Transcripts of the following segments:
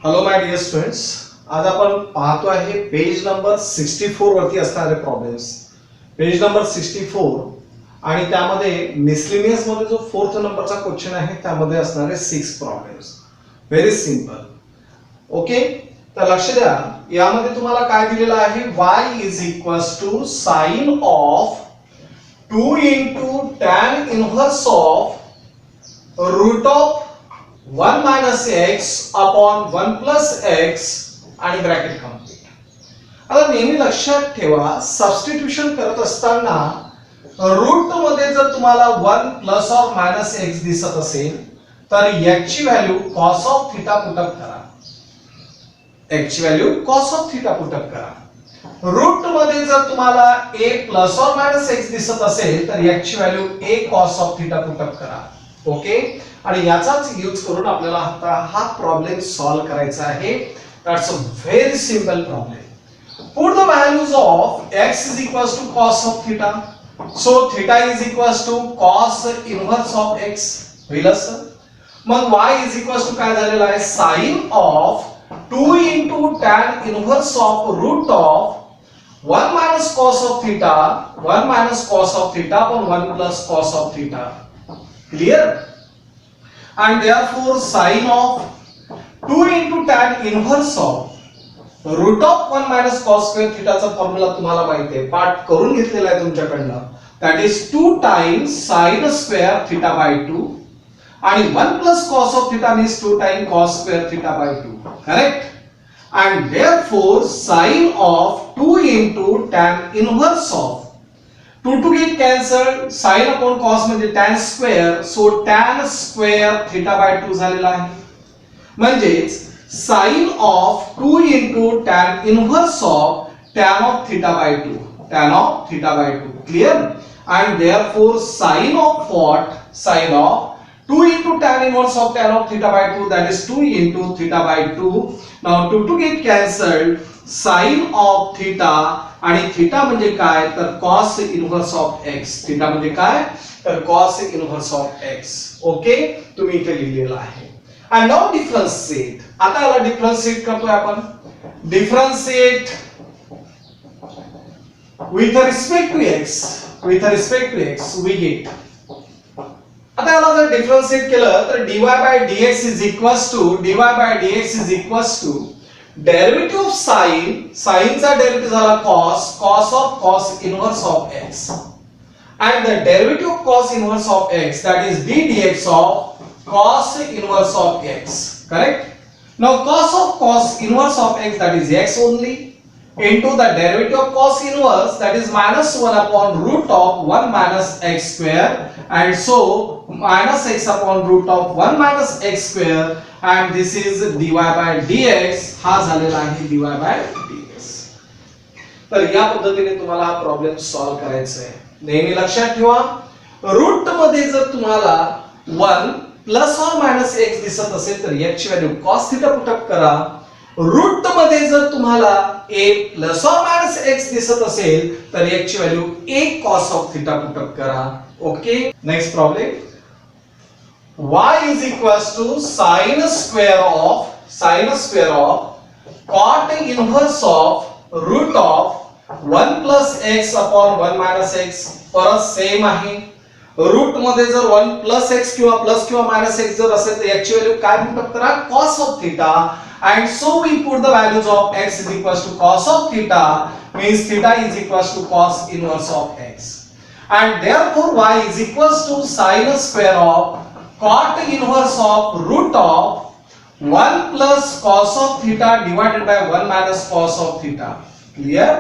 Hello my dear students, आज आपण पाहतो आहे पेज नंबर 64 वरती असणारे प्रॉब्लेम्स. पेज नंबर 64 आणि त्यामध्ये मिसलेनियस मध्ये जो 4th नंबरचा क्वेश्चन आहे त्यामध्ये असणारे 6 प्रॉब्लेम्स. Very simple. ओके, तर लक्ष द्या, यामध्ये तुम्हाला काय दिलेलं आहे, y is equals to sine of 2 into tan inverse of root of 1 minus x upon 1 plus x आणि ब्रॅकेट कंप्लीट. आता नेहमी लक्षात ठेवा, सबस्टिट्यूशन करत असताना रूट मध्ये जर तुम्हाला 1 प्लस और मायनस x दिसत असेल तर याची value cos of theta put up करा. x value cos of theta put up करा. रूट मध्ये जर तुम्हाला a plus or minus x दिसत असेल तर याची value a cos of theta put up करा. ओके, आणि याचाच यूज करून आपल्याला आता हा प्रॉब्लेम सॉल्व करायचा आहे. That's a very simple problem. Put the values of x is equals to cos of theta. So theta is equals to cos inverse of x होईल असं. मग y इज इक्वल्स टू काय झालेला आहे, sine of 2 into tan inverse of root of 1 minus cos of theta 1 minus cos of theta upon 1 plus cos of theta. Clear? And therefore sin of 2 into tan inverse of root of 1 minus cos square theta चा formula तुम्हाला माहिती आहे, पाठ करून घेतलेला आहे तुमच्याकडनं. That is 2 times sin square theta by 2 आणि 1 plus cos of theta means 2 times cos square theta by 2. Correct? And therefore sin of 2 into tan inverse of 2 to get cancelled, sin upon cos म्हणजे tan square, so tan square theta by 2 झालेला आहे. म्हणजेच sin of 2 into tan inverse of tan of theta by 2, tan of theta by 2. Clear? And therefore sin of what? Sin of 2 into tan inverse of tan of theta by 2, that is 2 into theta by 2. Now 2 to get cancelled, sin of theta आणि theta म्हणजे काय तर cos inverse of x. Theta म्हणजे काय तर cos inverse of x. Okay, तुम्ही इथे लिहिलेलं आहे. आणि नाउ डिफरन्शिएट. आता याला डिफरन्शिएट करतोय आपण. Differentiate with respect to x, with respect to x we get. आता याला जर डिफरन्शिएट केलं तर dy by dx is equals to dy by dx is equals to derivative of sine, साइनचा डेरिवेटिव्ह झाला cos, cos of cos inverse of x and the derivative of cos inverse of x, that is d dx of cos inverse of x. Correct? Now cos of cos inverse of x, that is x only, into the derivative of cos inverse, that is minus 1 upon root of 1 minus x square, and so minus x upon root of 1 minus x square, and this is dy by dx. हा झालेला आहे dy by dx. तर या पद्धतीने तुम्हाला हा problem solve करायचा आहे. नेहमी लक्षात ठेवा, रूट मध्ये जर तुम्हाला 1 प्लस और मायनस x दिसत असेल तर याची व्हॅल्यू cos थीटा पुटअप करा. रूट मध्ये जर तुम्हाला a plus or minus x दिसत असेल तर याची value a cos of theta put up करा. Okay, next problem. y is equals to sin square of cot inverse of root of 1 plus x upon 1 minus x. परत same आहे. Route मध्ये जर 1 plus x किंवा मायनस x जर असेल तर याची व्हॅल्यू काय पुटअप करा, cos of theta, and so we put the values of x is equals to cos of theta, means theta is equals to cos inverse of x, and therefore y is equals to sin square of cot inverse of root of 1 plus cos of theta divided by 1 minus cos of theta. Clear?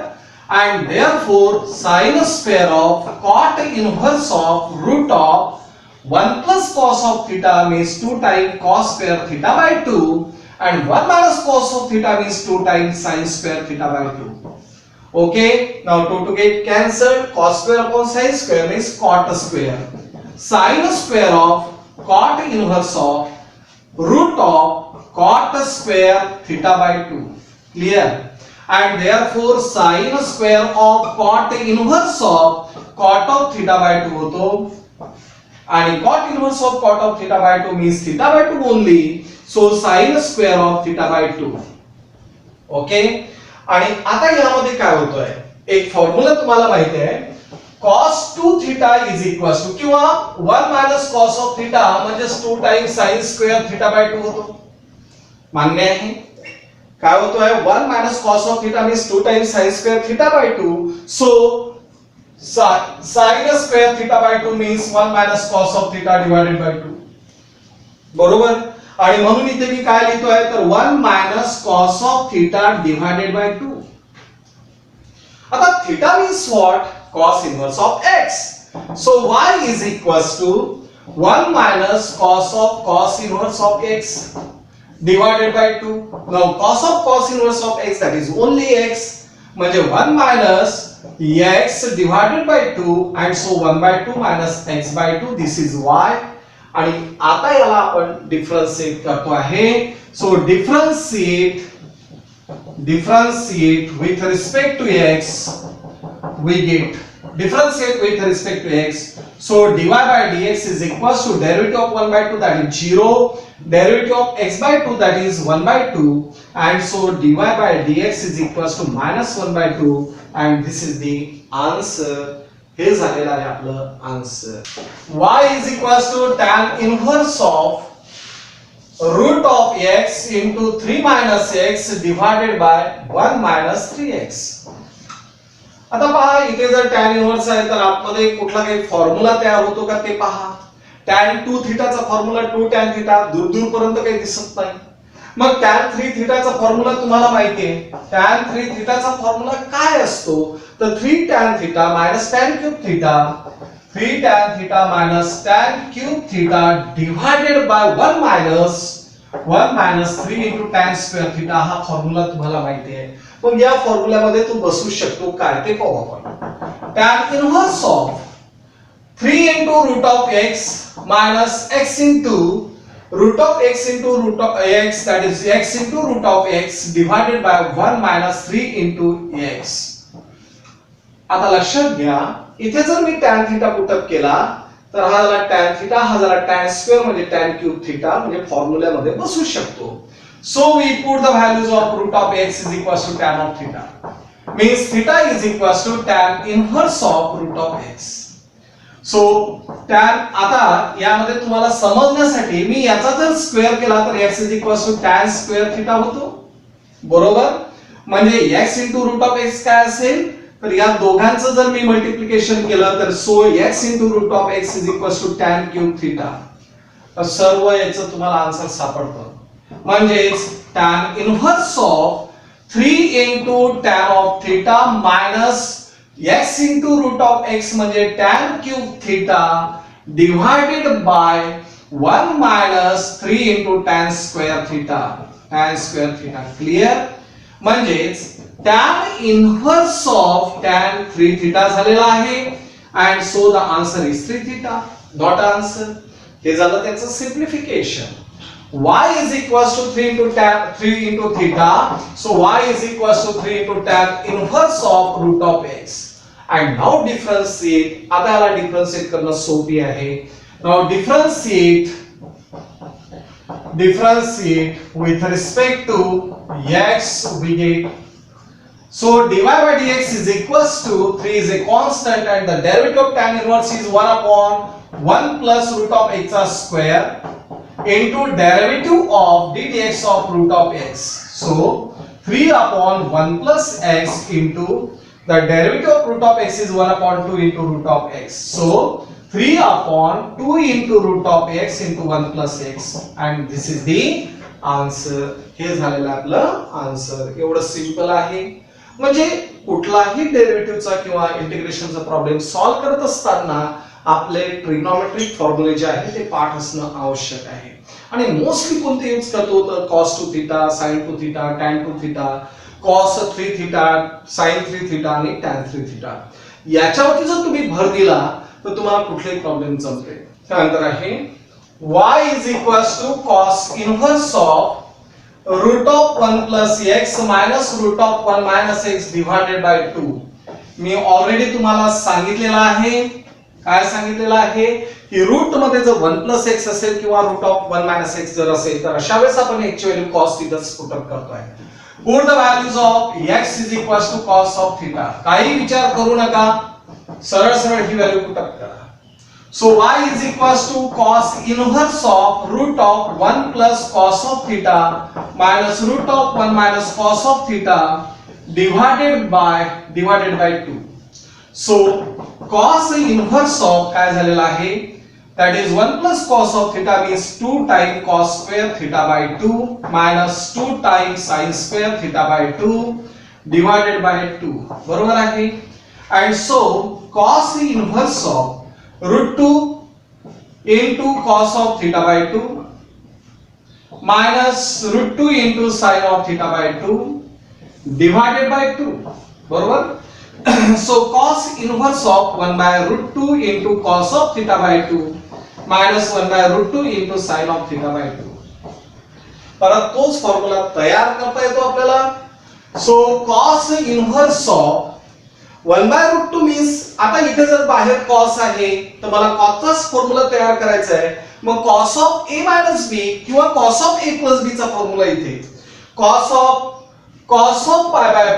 And therefore sin square of cot inverse of root of 1 plus cos of theta means 2 times cos square theta by 2, and 1 minus cos of theta means 2 times sin square theta by 2. Okay, now 2 to get cancelled, cos square upon sin square means cot square. Sin square of cot inverse of root of cot square theta by 2. Clear? And therefore sin square of cot inverse of cot of theta by 2 होतो, आणि cot inverse of cot of theta by 2 means theta by 2 only. So sine square of theta by 2. Okay. आणि आता यामध्ये काय होतंय, एक formula तुम्हाला माहिती आहे, cos 2 theta is equal to किंवा 1 मायनस cos ऑफ थिटा म्हणजे 2 times sin square theta by 2 होतो. मान्य आहे? काय होतोय, 1 minus cos of theta means 2 times sin square theta by 2. So sin square theta by 2 means 1 minus cos of theta divided by 2. बरोबर. आणि म्हणून इथे मी काय लिहितोय, तर 1 minus cos of theta divided by 2. आता theta means what, cos inverse of x. So y is equals to 1 minus cos inverse of x divided by 2. Now cos inverse of x, that is only x, म्हणजे 1 minus x divided by 2, and so 1 by 2 minus x by 2, this is y. आणि आता याला आपण differentiate करतो आहे. So differentiate with respect to x, we get differentiate with respect to x. So dy by dx is equals to derivative of 1 by 2, that is 0, derivative of x by 2, that is 1 by 2, and so dy by dx is equals to minus 1 by 2, and this is the answer. हे झालेलं आहे आपलं answer. y is equals to tan inverse of root of x into 3 minus x divided by 1 minus 3x. आता पहा, इथे जर tan inverse आहे तर आतमध्ये कुठला काही फॉर्म्युला तयार होतो का ते पहा. tan 2 थीटाचा फॉर्म्युला 2 tan थीटा दूर पर्यंत काही दिसत नाही. मग tan 3 थीटाचा फॉर्म्युला तुम्हाला माहिती आहे. tan 3 थीटाचा फॉर्म्युला काय असतो, तर 3 tan theta minus tan cube theta, 3 tan theta minus tan cube theta divided bye 1 minus 3 into tan square theta. हा फॉर्म्युला तुम्हाला माहिती आहे. मग या फॉर्म्युल्यामध्ये तू बसू शकतो काय ते पाहू आपण. tan inverse of 3 into root of x minus x into root of x into root of x, that is x into root of x divided by 1 minus 3 into x. आता लक्षात घ्या, इथे जर मी tan थीटा पुटअप केला तर हा झाला tan theta, हा झाला tan स्क्वेअर म्हणजे tan क्यूब थीटा, म्हणजे फॉर्म्युल्यामध्ये बसू शकतो. So we put the values of root of x is equals to tan of theta, means theta is equals to tan inverse of root of x. So tan, आता यामध्ये तुम्हाला समजण्यासाठी मी याचा जर square केला तर x is equals to tan square theta होतो. बरोबर. म्हणजे x into root of x काय असेल, तर या दोघांचं जर मी मल्टिप्लिकेशन केलं तर so x into root of x is equals to tan cube theta. तर सर्व याचं तुम्हाला आन्सर सापडतं. म्हणजेच tan inverse of 3 into tan of theta minus x into root of x म्हणजे tan cube theta divided by 1 minus 3 into tan square theta. tan square theta clear. म्हणजेच tan inverse of tan 3 theta झालेला आहे, and so the answer is 3 theta. Dot answer. हे झालं त्याचं simplification. y is equals to 3 into theta, so y is equals to 3 into tan inverse of root of x. And now differentiate. आता याला differentiate करणं सोपी आहे. Now differentiate with respect to x, we get, so dy by dx is equals to 3 is a constant and the derivative of tan inverse is 1 upon 1 plus root of x square into derivative of ddx of root of x. So 3 upon 1 plus x into the derivative of root of x is 1 upon 2 into root of x. So 3 upon 2 into root of x into 1 plus x, and this is the answer. हे झालेलं आपलं answer. एवढं simple आहे. म्हणजे कुठलाही डेरिव्हेटिव्हचा किंवा इंटिग्रेशनचा problem solve करत असताना आपले ट्रिग्नोमेट्रिक फॉर्म्युले जे आहे ते पाठ असणं आवश्यक आहे. आणि मोस्टली कोणते यूज करतो तर cos 2 theta, sin 2 theta, tan 2 theta, cos 3 theta, sin 3 theta आणि tan 3 थीटा. याच्यावरती जर तुम्ही भर दिला तर तुम्हाला कुठलेही प्रॉब्लेम जमते. त्यानंतर आहे y is equals to cos inverse of root of 1 plus x minus root of 1 minus x divided by 2. Me already तुम्हाला सांगितलेलं आहे काय सांगितलेलं आहे की रूट मध्ये जर 1 प्लस एक्स असेल किंवा रूट ऑफ 1 मायनस एक्स जर असेल तर अशा वेळेस आपण एक्सची व्हॅल्यू कॉस थिटाच पुट अप करतोय. Put the values of x is equal to cos of theta. काही विचार करू नका, सरळ सरळ ही व्हॅल्यू पुट अप करा. So y is equals to cos inverse of root of 1 plus cos of theta minus root of 1 minus cos of theta divided by 2. So cos inverse of काय झालेला आहे, that is 1 plus cos of theta means 2 times cos square theta by 2 minus 2 times sin square theta by 2 divided by 2. बरोबर आहे. And so cos inverse of root 2 into cos of theta by 2 minus root 2 into sin of theta by 2 divided by 2. बरोबर. So cos inverse of 1 by root 2 into cos of theta by 2 minus 1 by root 2 into sin of theta by 2. परत तोच formula तयार करता येतो आपल्याला. So cos inverse of 1 by root 2 means आता इथे जर बाहेर cos आहे तर मला cosचाच फॉर्म्युला तयार करायचा आहे. मग cos of a minus b किंवा cos of a plus b चा फॉर्म्युला इथे cos of pi by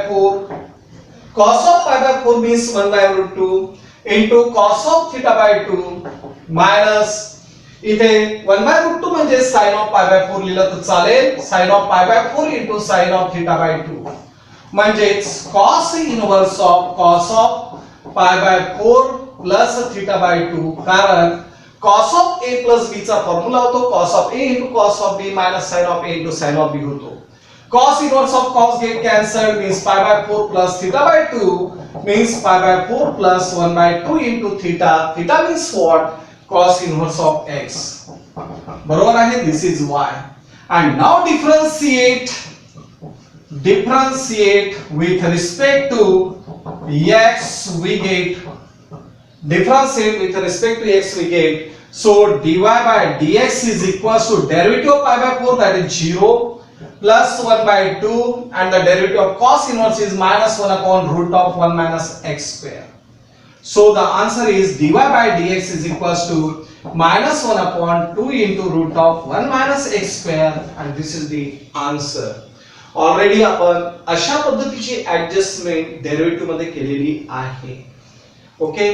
4 means 1 by root 2 into cos of theta by 2 minus इथे 1 by root 2 म्हणजे sin of pi by 4 लिहिलं तर चालेल. sin of pi by 4 into sin of theta by 2 म्हणजेच cos inverse of cos of pi by 4 plus theta by 2. कारण cos of a plus b चा formula होतो cos of a into cos of b minus sin of a into sin of b होतो. Cos inverse of cos get cancelled means pi by 4 plus theta by 2 means pi by 4 plus 1 by 2 into theta. Theta means what? Cos inverse of x. बरोबर आहे. This is y. And now differentiate with respect to x we get so dy by dx is equals to derivative of pi by 4 that is 0 plus 1 by 2 and the derivative of cos inverse is minus 1 upon root of 1 minus x square. So the answer is dy by dx is equals to minus 1 upon 2 into root of 1 minus x square and this is the answer. Already आपण अशा पद्धतीची adjustment derivative मध्ये केलेली आहे. Okay,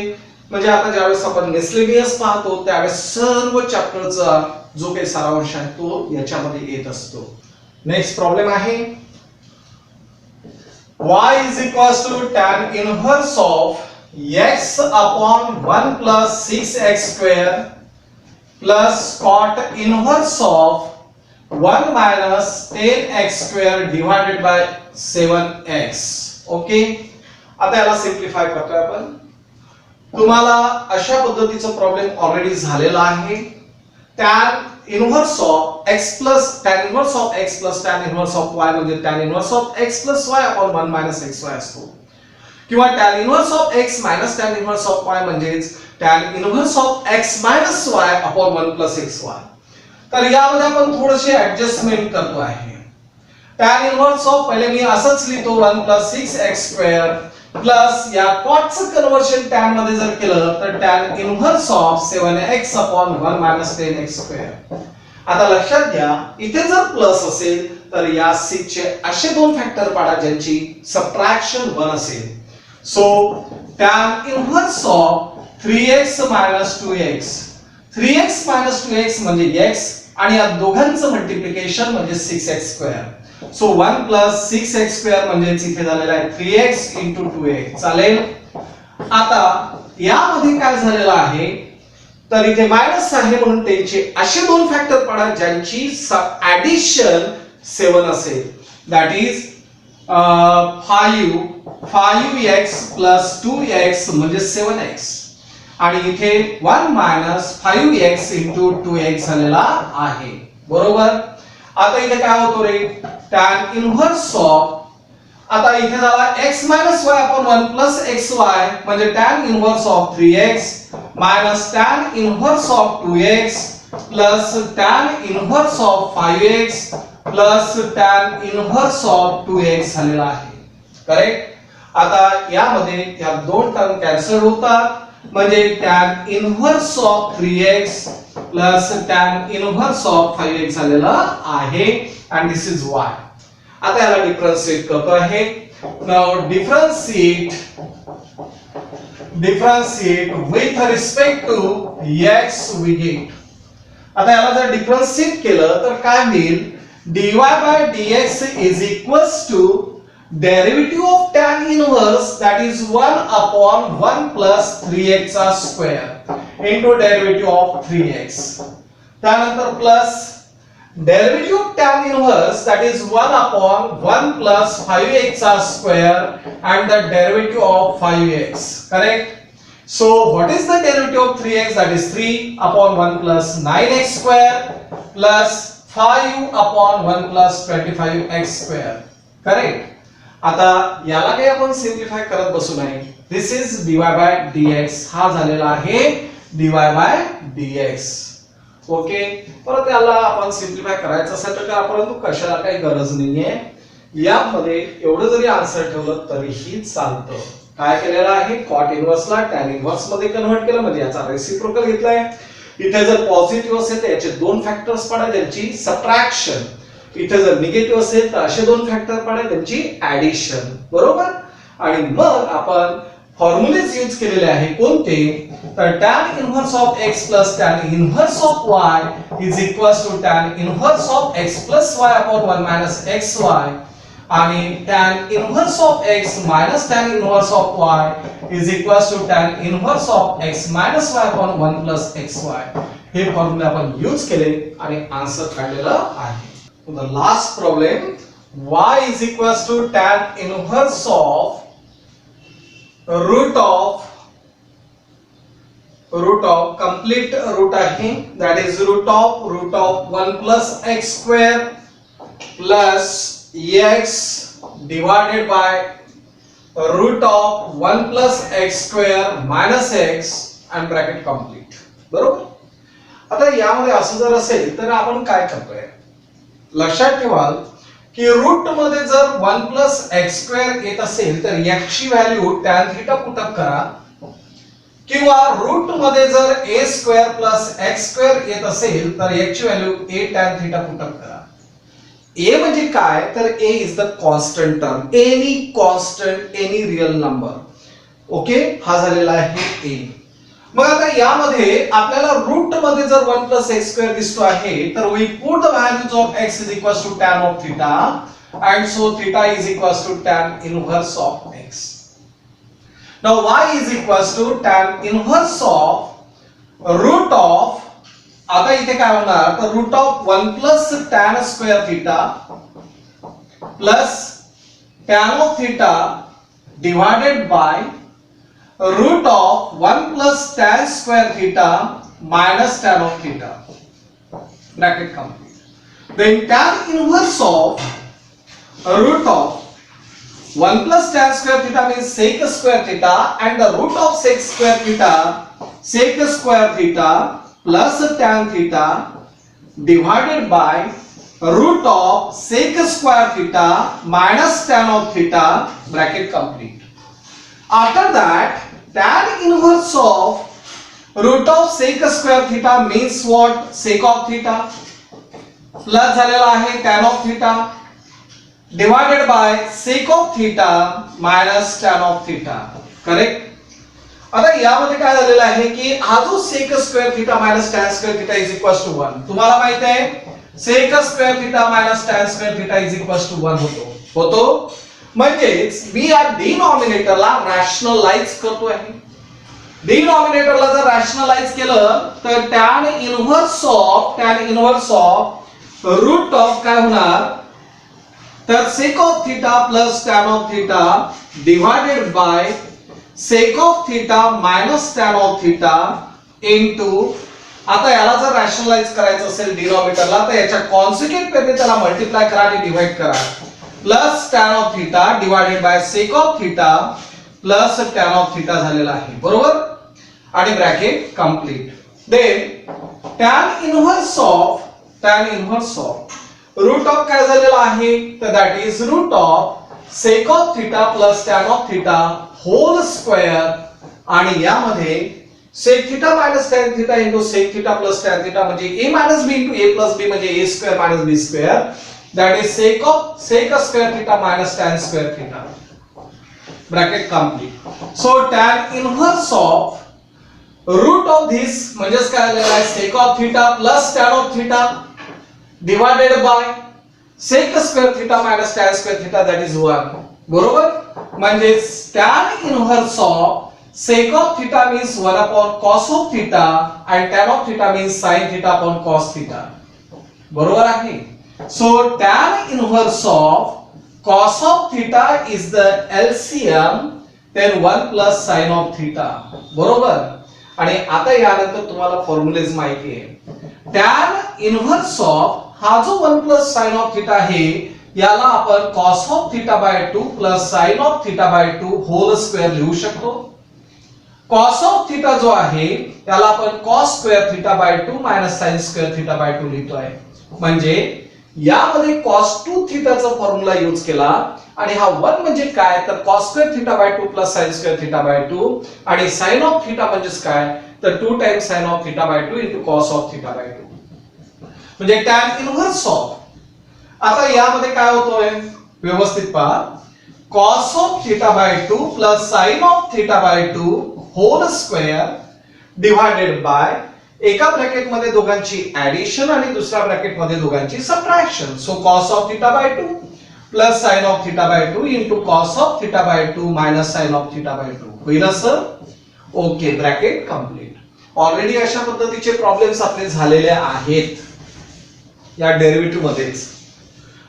म्हणजे आता ज्यावेळेस आपण मिसलेनियस पाहतो त्यावेळेस सर्व चॅप्टरचा जो काही सारांश आहे तो याच्यामध्ये येत असतो. नेक्स्ट प्रॉब्लेम आहे y is equals to tan inverse of x upon 1 plus 6x square plus cot inverse of 1 minus 10x square divided by 7x. Okay, आता याला सिंप्लिफाय करतोय आपण. तुम्हाला अशा पद्धतीचा प्रॉब्लेम ऑलरेडी झालेला आहे. tan inverse of x plus tan inverse of x plus tan inverse of y म्हणजे tan inverse of x plus y upon 1 minus xy असतो किंवा tan inverse of x minus tan inverse of y म्हणजेच tan inverse of x minus y upon 1 plus xy. तर यामध्ये आपण थोडेसे adjustment करतो आहे. tan इनव्हर्स ऑफ पहिले मी असंच लिहितो 1 plus 6x square प्लस या cotचं कन्वर्जन tan मध्ये जर केलं तर tan inverse of 7x upon 1 minus 10x square. आता लक्षात घ्या इथे जर प्लस असेल तर या 6 चे असे दोन फॅक्टर पाडा ज्यांची सबट्रॅक्शन 1 असेल. So tan inverse of 3x minus 2x 3x minus 2x म्हणजे x आणि या दोघांचं मल्टिप्लिकेशन म्हणजे 6x square. So 1 plus 6x square म्हणजे इथे झालेला आहे 3x into 2x. चालेल. आता यामध्ये काय झालेलं आहे तर इथे मायनस आहे म्हणून त्यांचे असे दोन फॅक्टर पडा ज्यांची ऍडिशन 7 असेल. That is 5x plus 2x म्हणजे 7x आणि इथे 1 minus 5x into 2x झालेला आहे. बरोबर. आता इथे काय होतो रे tan इनव्हर्स ऑफ आता इथे झाला x minus y upon 1 plus xy म्हणजे tan inverse of 3x minus tan inverse of 2x plus tan inverse of 5x plus tan inverse of 2x झालेला आहे. करेक्ट. आता यामध्ये या दोन टर्म कॅन्सल होतात म्हणजे tan inverse of 3x plus tan inverse of 5x झालेलं आहे आणि दिस इज y. आता याला डिफरन्शिएट करतो आहे. Now differentiate with respect to x we get. आता याला जर डिफरन्शिएट केलं तर काय होईल? dy by dx is equals to derivative of tan inverse, that is 1 upon 1 plus 3x square into derivative of 3x. त्यानंतर plus derivative of tan inverse, that is 1 upon 1 plus 5x square and the derivative of 5x. Correct? So what is the derivative of 3x? That is 3 upon 1 plus 9x square plus 5 upon 1 plus 25x square. Correct? आता याला काही आपण simplify करत बसू नाही. दिस is dy by dx. हा झालेला आहे dy by dx. ओके, परत याला आपण सिम्प्लिफाय करायचं असेल तर करा, परंतु कशाला काही गरज नाहीये. यामध्ये एवढं जरी आन्सर ठेवलं तरीही चालतं. काय केलेलं आहे? कॉट इनव्हर्सला टॅन इनव्हर्स मध्ये कन्व्हर्ट केलं, म्हणजे याचा रेसिप्रोकल घेतलाय. इथे जर पॉझिटिव्ह असेल तर याचे दोन फॅक्टर्स पडा, त्यांची सबट्रॅक्शन. इथे जर निगेटिव्ह असेल तर असे दोन फॅक्टर पडा, त्यांची ऍडिशन. बरोबर? आणि मग आपण फॉर्म्युलेज यूज केलेले आहे. कोणते? तर tan inverse of x plus tan inverse of y is equals to tan inverse of x plus y upon 1 minus xy आणि tan inverse of x minus tan inverse of y is equals to tan inverse of x minus y upon 1 plus xy. हे फॉर्म्युले आपण use केले आणि answer काढलेला आहे. The last problem, y is equals to tan inverse of root of complete root आहे, that is root of 1 plus x square plus x divided by root of 1 plus x square minus x and bracket complete. बरोबर? आता यामध्ये असं जर असेल तर आपण काय करतोय? लक्षात ठेवाल की रूट मध्ये जर 1 प्लस एक्स स्क्वेअर येत असेल तर x ची व्हॅल्यू tan थीटा पुटअप करा, किंवा रूट मध्ये जर a square plus x square येत असेल तर x ची value a tan theta put up करा. a म्हणजे काय? तर a is the constant term, any constant, any real number. Okay, हा झालेला आहे a. मग आता यामध्ये आपल्याला रूट मध्ये जर 1 प्लस एक्स स्क्वेअर दिसतो आहे तर we put the values of x is equals to tan of theta and so theta is equals to tan inverse of x. Now y is equals to tan inverse of root of, आता इथे काय होणार तर root of 1 plus tan square theta plus tan of theta divided by root of 1 plus tan square theta minus tan of theta, bracket complete. Then tan inverse of root of 1 plus tan square theta means sec square theta and the root of sec square theta plus tan theta divided by root of sec square theta minus tan of theta, bracket complete. After that, tan inverse of root of sec square theta means what? Sec of theta plus झालेला आहे tan of theta divided by sec of theta minus tan of theta. Correct? आता यामध्ये काय झालेलं आहे की हा जो sec square theta minus tan square theta is equals to 1. तुम्हाला माहित आहे sec square theta minus tan square theta is equals to 1 होतो. म्हणजेच मी या डिनॉमिनेटरला रॅशनलाइज करतो आहे. डिनॉमिनेटरला जर रॅशनलाइज केलं तर tan inverse of root of काय होणार तर sec of theta plus tan of theta divided by sec of theta minus tan of theta into, आता याला जर रॅशनलाइज करायचं असेल डिनॉमिनेटरला तर याच्या कॉन्सिक्वेंट पेरने त्याला मल्टिप्लाय करा आणि डिवाइड करा. Plus tan of theta divided by sec of theta plus tan of theta झालेला आहे. बरोबर? आणि bracket complete. Then tan inverse of root of काय झालेला आहे तर that is root of sec of theta plus tan of theta whole square आणि यामध्ये sec theta minus tan theta into sec theta plus tan theta म्हणजे a minus b into a plus b म्हणजे a square minus b square, that is sec square theta minus tan square theta. Bracket complete. So tan inverse of root of this म्हणजेच काय आलेला आहे sec of theta plus tan of theta divided by sec square theta minus tan square theta, that is 1. बरोबर? म्हणजे tan inverse of sec of theta means 1 upon cos of theta and tan of theta means sin theta upon cos theta. बरोबर आहे? So tan inverse of cos of theta is the LCM, then 1 plus sin of theta. बरोबर? आणि आता यानंतर तुम्हाला formulas माहिती आहे. tan inverse of हा जो 1 plus sin of theta आहे याला आपण cos of theta by 2 plus sin of theta by 2 whole square लिहू शकतो. cos of theta जो आहे त्याला आपण cos square theta by 2 minus sin square theta by 2 लिहितोय. म्हणजे यामध्ये cos 2 theta चा फॉर्म्युला यूज केला आणि हा 1 म्हणजे काय तर cos square theta by 2 plus sin square theta by 2 आणि sin of theta म्हणजेच काय तर 2 times sin of theta by 2 into cos of theta by 2 म्हणजे tan inverse of. आता यामध्ये काय होतोय व्यवस्थित पहा, cos of theta by 2 plus sin of theta by 2 whole square divided by एका ब्रॅकेट मध्ये दोघांची ऍडिशन आणि दुसऱ्या ब्रॅकेट मध्ये दोघांची subtraction. So cos of theta by 2 plus sin of theta by 2 into cos of theta by 2 minus sin of theta by 2 होईल sir. Okay, bracket complete. Already अशा पद्धतीचे प्रॉब्लेम्स आपले झालेले आहेत या डेरिव्हेटिव्ह मध्येच.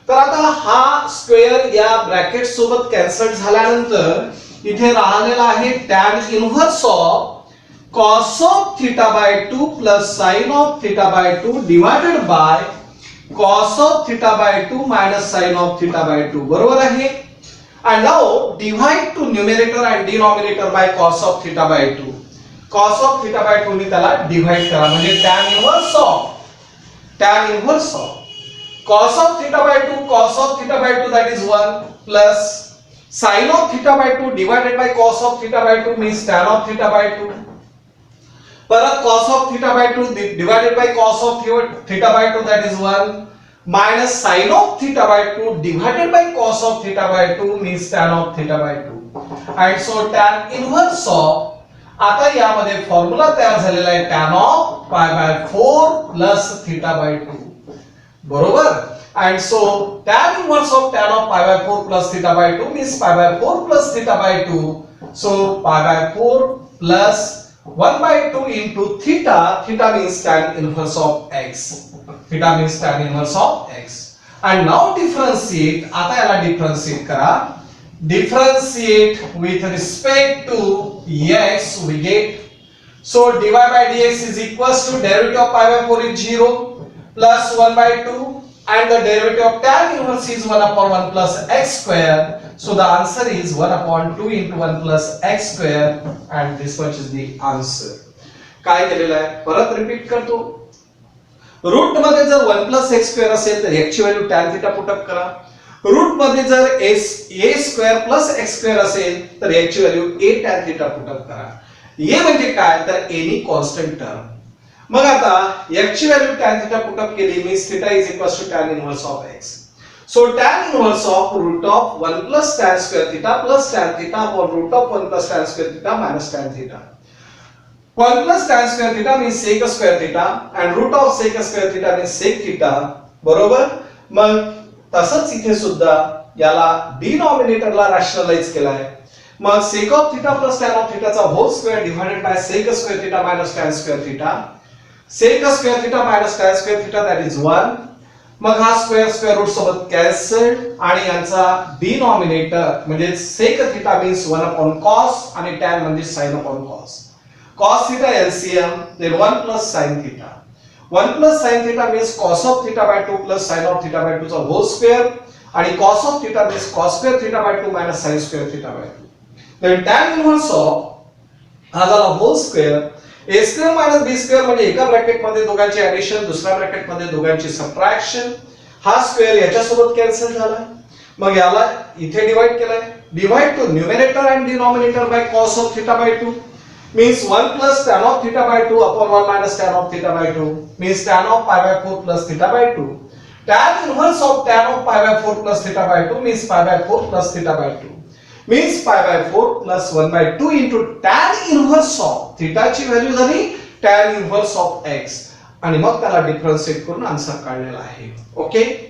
तर आता हा स्क्वेअर या ब्रॅकेट सोबत कॅन्सल झाल्यानंतर इथे राहिलेला आहे tan inverse of cos of theta by 2 plus sin of theta by 2 divided by cos of theta by 2 minus sin of theta by 2. बरोबर आहे? and now divide to numerator and denominator by cos of theta by 2. cos of theta by 2 ने त्याला divide करा म्हणजे tan inverse of cos of theta by 2 cos of theta by 2 that is 1 plus sin of theta by 2 divided by cos of theta by 2 means tan of theta by 2. परत cos of theta by 2 divided by cos of theta by 2 that is 1 minus sin of theta by 2 divided by cos of theta by 2 means tan of theta by 2. and so tan inverse of आता यामध्ये formula तयार झालेला आहे tan of pi by 4 plus theta by 2. बरोबर? and so tan inverse of tan of pi by 4 plus theta by 2 means pi by 4 plus theta by 2. so pi by 4 plus 1 by 2 into theta. Theta means tan inverse of x. Theta means tan inverse of x. And now differentiate. आता याला differentiate करा. Differentiate with respect to x we get. So dy by dx is equals to derivative of pi by 4 is 0 plus 1 by 2 and the derivative of tan inverse is 1 upon 1 plus x square. So the answer is 1 upon 2 into 1 plus x square and this much is the answer. काय केलेलं आहे परत repeat करतो. Route मध्ये जर 1 plus x square असेल तर x ची value tan theta put up करा. रूट मध्ये जर a square plus x square असेल तर x ची value a tan theta put up करा. a म्हणजे काय तर a नी कॉन्स्टंट टर्म. मग आता x ची value tan theta put up केली means theta is equals to tan inverse of x. So tan inverse of root of 1 plus tan square theta plus tan theta upon root of 1 plus tan square theta minus tan theta. 1 plus tan square theta means sec square theta and root of sec square theta means sec theta. बरोबर? मग तसंच इथे सुद्धा याला डिनॉमिनेटरला rationalise केला आहे. मग sec of theta plus tan of theta चा whole square divided by sec square theta minus tan square theta. sec square theta minus tan square theta that is 1. मग हा स्क्वेअर रूट सोबत कॅन्सल आणि यांचा denominator म्हणजे sec theta means 1 upon cos आणि tan म्हणजे sin upon cos. cos theta LCM then 1 plus sin theta. 1 plus sin theta means cos of theta by 2 plus sin of theta by 2 चा whole square आणि cos of theta means cos square theta by 2 minus sin square theta by 2. then tan inverse of हा झाला whole square a square minus b square म्हणजे एका bracket मध्ये दोघांची addition दुसऱ्या bracket मध्ये दोघांची सबट्रॅक्शन. हा स्क्वेअर याच्या सोबत कॅन्सल झाला. मग याला इथे डिवाइड केलाय. Divide two numerator and denominator by cos of theta by 2. means 1 plus tan of theta by 2 upon 1 minus tan of theta by 2 means tan of pi by 4 plus theta by 2. Tan inverse of tan of pi by 4 plus theta by 2 means pi by 4 plus theta by 2 means pi by 4 plus 1 by 2 into tan inverse of theta ची value झाली tan inverse of x आणि मग त्याला differentiate करून answer काढलेला आहे. Okay.